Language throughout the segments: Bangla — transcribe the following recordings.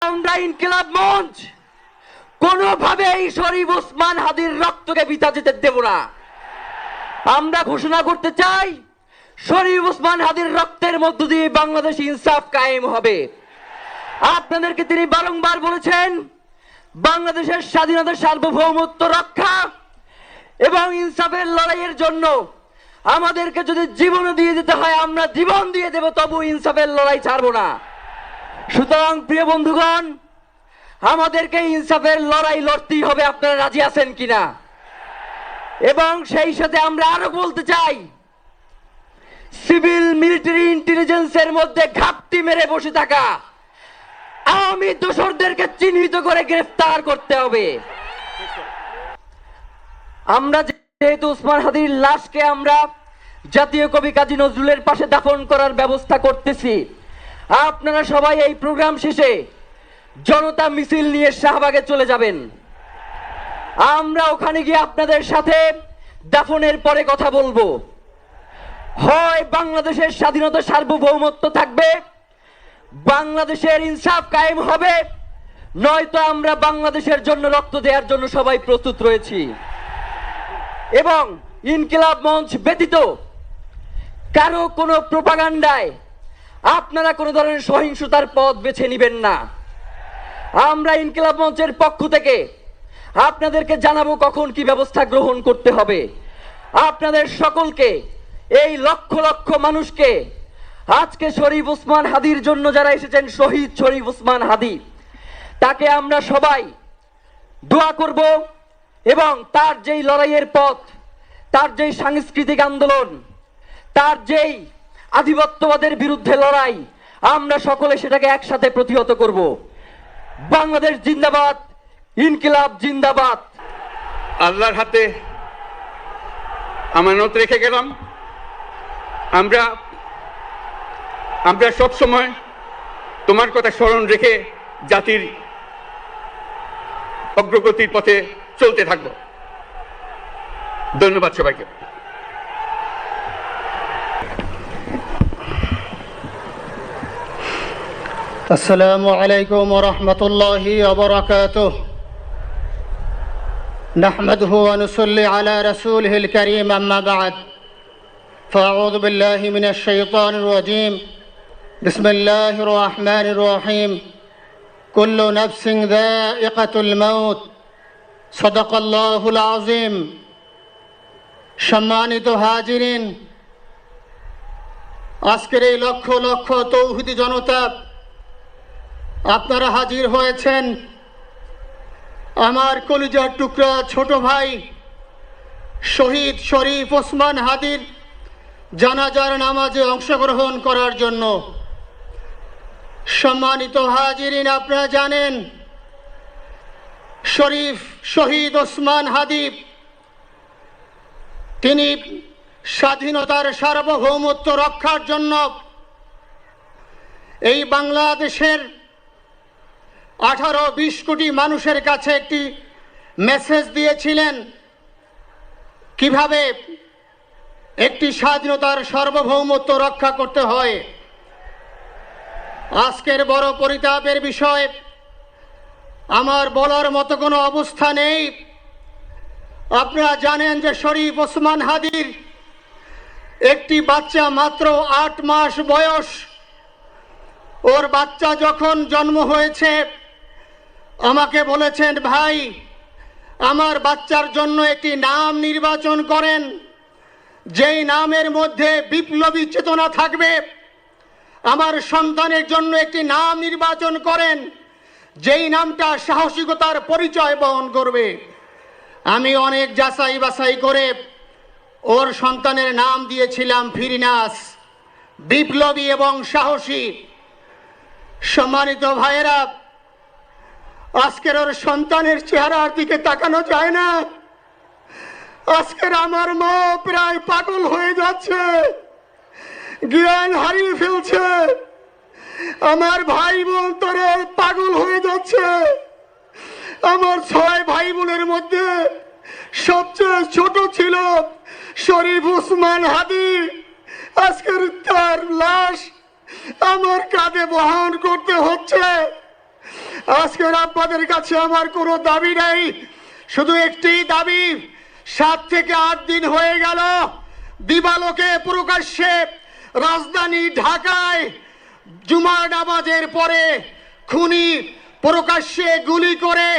আমরা ইনকিলাব মঞ্চ কোনোভাবেই শরীফ ওসমান হাদির রক্তকে বৃথা যেতে দেব না। আমরা ঘোষণা করতে চাই, শরীফ ওসমান হাদির রক্তের মধ্য দিয়ে বাংলাদেশ ইনসাফ কায়েম হবে। আপনাদেরকে তিনি বারংবার বলেছেন, বাংলাদেশের স্বাধীনতা সার্বভৌমত্ব রক্ষা এবং ইনসাফের লড়াইয়ের জন্য আমাদেরকে যদি জীবন দিয়ে দিতে হয় আমরা জীবন দিয়ে দেব, তবু ইনসাফের লড়াই ছাড়বো না। সুতরাং প্রিয় বন্ধুগণ, আমাদেরকে ইনসাফের লড়াই লড়তেই হবে। আপনারা রাজি আছেন কিনা? এবং সেই সাথে আমরা আরো বলতে চাই, সিভিল মিলিটারি ইন্টেলিজেন্সের মধ্যে ঘাপটি মেরে বসে থাকা আওয়ামী দোসরদেরকে চিহ্নিত করে গ্রেফতার করতে হবে। আমরা যেহেতু ওসমান হাদির লাশকে আমরা জাতীয় কবি কাজী নজরুলের পাশে দাফন করার ব্যবস্থা করতেছি, আপনারা সবাই এই প্রোগ্রাম শেষে জনতা মিছিল নিয়ে শাহবাগে চলে যাবেন। আমরা ওখানে গিয়ে আপনাদের সাথে দাফনের পরে কথা বলবো। হয় বাংলাদেশের স্বাধীনতা সার্বভৌমত্ব থাকবে, বাংলাদেশের ইনসাফ কায়েম হবে, নয়তো আমরা বাংলাদেশের জন্য রক্ত দেওয়ার জন্য সবাই প্রস্তুত রয়েছি। এবং ইনকিলাব মঞ্চ ব্যতীত কারো কোনো প্রোপাগান্ডায় আপনারা কোনো ধরনের সহিংসতার পথ বেছে নেবেন না। আমরা ইনকিলাব মঞ্চের পক্ষ থেকে আপনাদেরকে জানাবো কখন কি ব্যবস্থা গ্রহণ করতে হবে। আপনাদের সকলকে, এই লক্ষ লক্ষ মানুষকে, আজকে শরীফ ওসমান হাদির জন্য যারা এসেছেন, শহীদ শরীফ ওসমান হাদি, তাকে আমরা সবাই দোয়া করব এবং তার যেই লড়াইয়ের পথ, তার যেই সাংস্কৃতিক আন্দোলন, তার যেই আধিপত্যবাদের বিরুদ্ধে লড়াই, আমরা সকলে সেটাকে একসাথে প্রতিহত করব। বাংলাদেশ জিন্দাবাদ, ইনকিলাব জিন্দাবাদ। আল্লাহর হাতে আমানত রেখে গেলাম। আমরা সব সময় তোমার কথা স্মরণ রেখে জাতির অগ্রগতির পথে চলতে থাকব। ধন্যবাদ সবাইকে। السلام عليكم ورحمة الله وبركاته. نحمده ونصلي على رسوله الكريم، أما بعد، فأعوذ بالله من الشيطان الرجيم. بسم الله الرحمن الرحيم. كل نفس ذائقة الموت. صدق الله العظيم. সম্মানিত হাজিরিন, আজকের এই লক্ষ লক্ষ তৌহিদি জনতা, আপনারা হাজির হয়েছেন আমার কলিজার টুকরা ছোট ভাই শহীদ শরীফ ওসমান হাদির জানাজার নামাজে অংশগ্রহণ করার জন্য। সম্মানিত হাজিরিন, আপনারা জানেন শহীদ ওসমান হাদি তিনি স্বাধীনতার সার্বভৌমত্ব রক্ষার জন্য এই বাংলাদেশের 18-20 কোটি মানুষের কাছে একটি মেসেজ দিয়েছিলেন, কিভাবে একটি স্বাধীনতার সার্বভৌমত্ব রক্ষা করতে হয়। আজকের বড় পরিতাপের বিষয়, আমার বলার মতো কোনো অবস্থা নেই। আপনারা জানেন যে শরীফ ওসমান হাদির একটি বাচ্চা, মাত্র 8 মাস বয়স। ওর বাচ্চা যখন জন্ম হয়েছে আমাকে বলেছেন, ভাই আমার বাচ্চার জন্য একটি নাম নির্বাচন করেন, যেই নামের মধ্যে বিপ্লবী চেতনা থাকবে। আমার সন্তানের জন্য একটি নাম নির্বাচন করেন, যেই নামটা সাহসিকতার পরিচয় বহন করবে। আমি অনেক যাচাই বাছাই করে ওর সন্তানের নাম দিয়েছিলাম ফিরিনাস, বিপ্লবী এবং সাহসী। সম্মানিত ভাইয়েরা, আজকের ওর সন্তানের চেহারার দিকে তাকানো যায় না। আজকের আমার মা প্রায় পাগল হয়ে যাচ্ছে, জ্ঞান হারিয়ে ফেলছে। আমার ভাই বোন তারা পাগল হয়ে যাচ্ছে। আমার 6 ভাই বোনের মধ্যে সবচেয়ে ছোট ছিল শরীফ ওসমান হাদি। আজকের তার লাশ আমার কাঁধে বহন করতে হচ্ছে। আজকের আপনাদের কাছে আমার কোনো দাবি নেই, শুধু একটি দাবি। 7 থেকে 8 দিন হয়ে গেল দিবালোকে প্রকাশ্যে রাজধানী ঢাকায় জুমার নামাজের পরে খুনি প্রকাশ্যে গুলি করে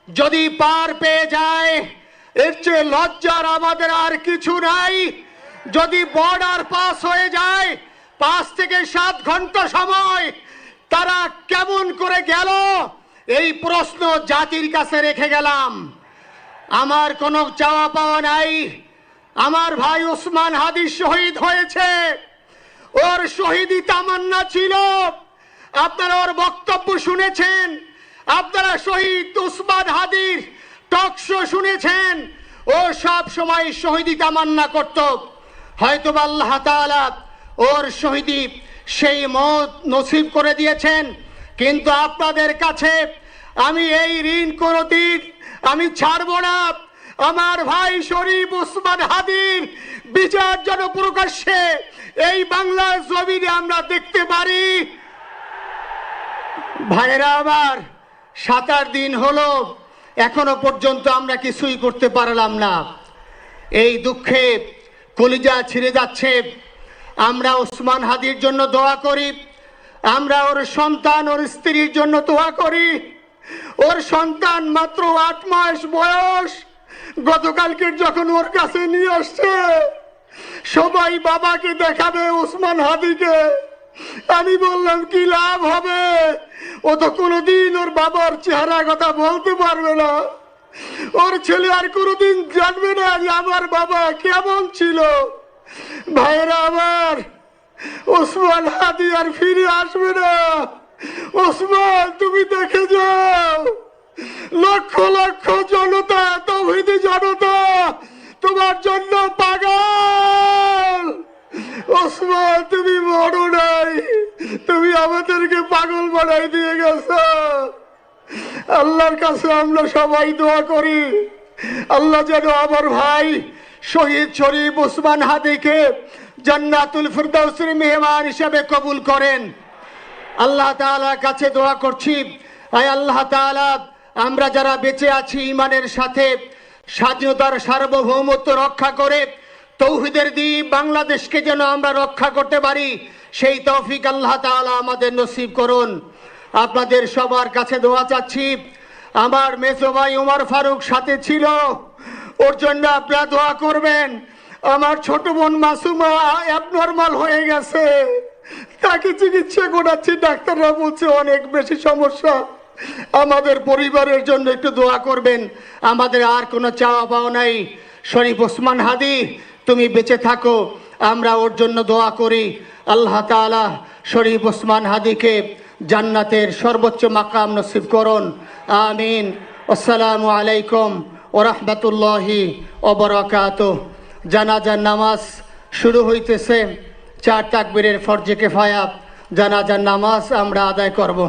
যদি পার পেয়ে যায়, এর চেয়ে লজ্জার আমাদের আর কিছু নাই। যদি বর্ডার পাস হয়ে যায়, 5 থেকে 7 ঘন্টা সময় তারা কেমন করে গেল, এই প্রশ্ন জাতির কাছে রেখে গেলাম। আমার কোনো চাওয়া পাওয়া নাই। আমার ভাই ওসমান হাদি শহীদ হয়েছে, ওর শহীদি তামান্না ছিল। আপনারা ওর বক্তব্য শুনেছেন, আপনারা শহীদ ওসমান হাদির টক শো শুনেছেন। ও সব সময় শহীদি তামান্না করত। হয়তো আল্লাহ তাআলা ওর শহীদি সেই মত নসিব করে দিয়েছেন। কিন্তু আপনাদের কাছে আমি এই ঋণ কোনদিন আমি ছাড়ব না। আমার ভাই শরীফ ওসমান হাদির বিচার যেন প্রকাশ্যে এই বাংলার জমিনে আমরা দেখতে পারি। ভাইরা আমার, 7-8 দিন হলো, এখনো পর্যন্ত আমরা কিছুই করতে পারলাম না। এই দুঃখে কলিজা ছিঁড়ে যাচ্ছে। আমরা ওসমান হাদির জন্য দোয়া করি, আমরা ওর সন্তান ওর স্ত্রীর জন্য দোয়া করি। ওর সন্তান মাত্র 8 মাস বয়স। গতকালকে যখন ওর কাছে নিয়ে আসছে, সবাই বাবাকে দেখাবে ওসমান হাদিকে। আমি বললাম কি লাভ হবে, ও তো কোনোদিন ওর বাবার চেহারা কথা বলতে পারবে না। ওর ছেলে আর কোনোদিন জানবে না যে আমার বাবা কেমন ছিল। ভাইরা আমার, ওসমান হাদি আর ফিরে আসবে না। ওসমান, তুমি দেখে যাও, লক্ষ লক্ষ জনতা, তাওহীদি জনতা তোমার জন্য পাগল। ওসমান, তুমি বড় নাই, তুমি আমাদেরকে পাগল বানাই দিয়ে গেছো। আল্লাহর কাছে আমরা সবাই দোয়া করি, আল্লাহ যেন আমার ভাই শহীদ শরীফ ওসমান হাদিকে জান্নাতুল ফিরদাউসের মেহমান হিসেবে কবুল করেন। আল্লাহ তাআলার কাছে দোয়া করছি, আয় আল্লাহ তাআলা, আমরা যারা বেঁচে আছি ঈমানের সাথে, স্বাধীনতার সার্বভৌমত্ব রক্ষা করে তৌহিদের দ্বীপ বাংলাদেশকে যেন আমরা রক্ষা করতে পারি, সেই তৌফিক আল্লাহ তাআলা আমাদের নসিব করুন। আপনাদের সবার কাছে দোয়া চাচ্ছি। আমার মেজো ভাই ওমর ফারুক সাথে ছিল, ওর জন্য আপনারা দোয়া করবেন। আমার ছোট বোন মাসুমা অ্যাবনর্মাল হয়ে গেছে, তাকে চিকিৎসা করাচ্ছি, ডাক্তাররা বলছে অনেক বেশি সমস্যা। আমাদের পরিবারের জন্য একটু দোয়া করবেন। আমাদের আর কোনো চাওয়া পাওয়া নাই। শরীফ ওসমান হাদি, তুমি বেঁচে থাকো, আমরা ওর জন্য দোয়া করি। আল্লাহ তাআলা শরীফ ওসমান হাদিকে জান্নাতের সর্বোচ্চ মাকাম নসিব করুন, আমিন। আসসালামু আলাইকুম ওয়া রাহমাতুল্লাহি ওয়া বারাকাতুহু। জানাজার নামাজ শুরু হইতেছে। 4 তাকবীরের ফরজে কিফায়া জানাজার নামাজ আমরা আদায় করব।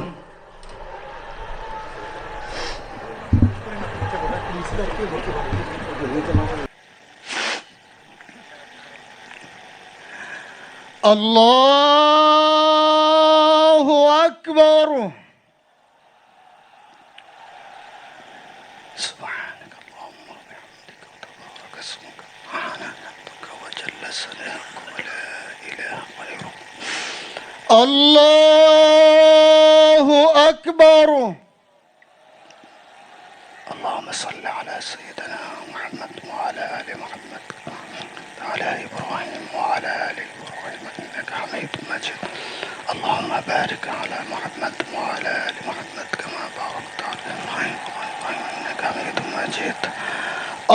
আল্লাহু আকবার। سبحانك اللهم وبحمدك وتبارك اسمك وتعالى جدك وجل ثناؤك ولا اله غيرك. الله اكبر. اللهم صل على سيدنا محمد وعلى ال محمد وعلى ابراهيم وعلى ال ابراهيم انك حميد مجيد. اللهم بارك على محمد وعلى ال محمد كما باركت على ابراهيم انك حميد مجيد.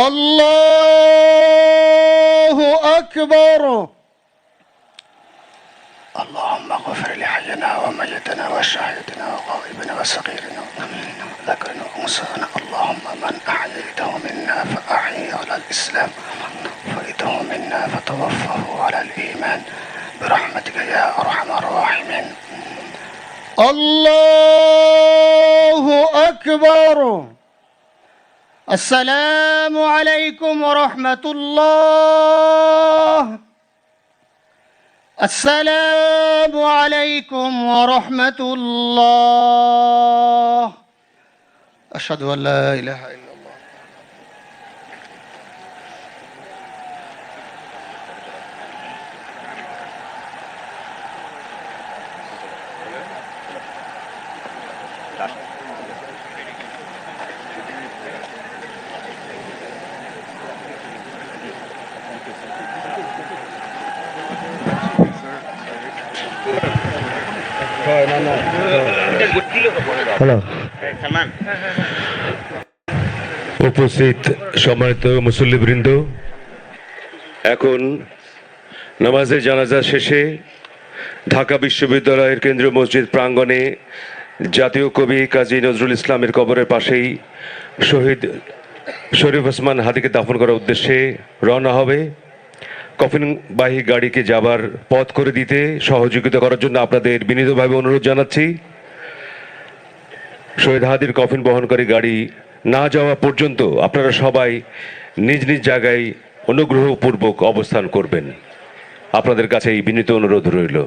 الله اكبر. اللهم اغفر لحينا وميتنا وشاهدنا وغائبنا وصغيرنا وكبيرنا وذكرنا وانثانا. اللهم من احييته منا فاحيه على الاسلام، وفيته منا فتوفه على الايمان برحمتك يا ارحم الراحمين. الله اكبر. السلام عليكم ورحمة الله. السلام عليكم ورحمة الله. আশহাদু আল্লা ইলাহা ইল্লাল্লাহ। হ্যালো, উপস্থিত সম্মানিত মুসল্লিবৃন্দ, এখন নামাজে জানাজা শেষে ঢাকা বিশ্ববিদ্যালয়ের কেন্দ্রীয় মসজিদ প্রাঙ্গণে জাতীয় কবি কাজী নজরুল ইসলামের কবরের পাশেই শহীদ শরীফ ওসমান হাদিকে দাফন করার উদ্দেশ্যে রওনা হবে। কফিনবাহী গাড়িকে যাবার পথ করে দিতে সহযোগিতা করার জন্য আপনাদের বিনীতভাবে অনুরোধ জানাচ্ছি। শহীদ হাদির কফিন বহনকারী গাড়ি না যাওয়া পর্যন্ত আপনারা সবাই নিজ নিজ জায়গায় অনুগ্রহপূর্বক অবস্থান করবেন। আপনাদের কাছে এই বিনীত অনুরোধ রইল।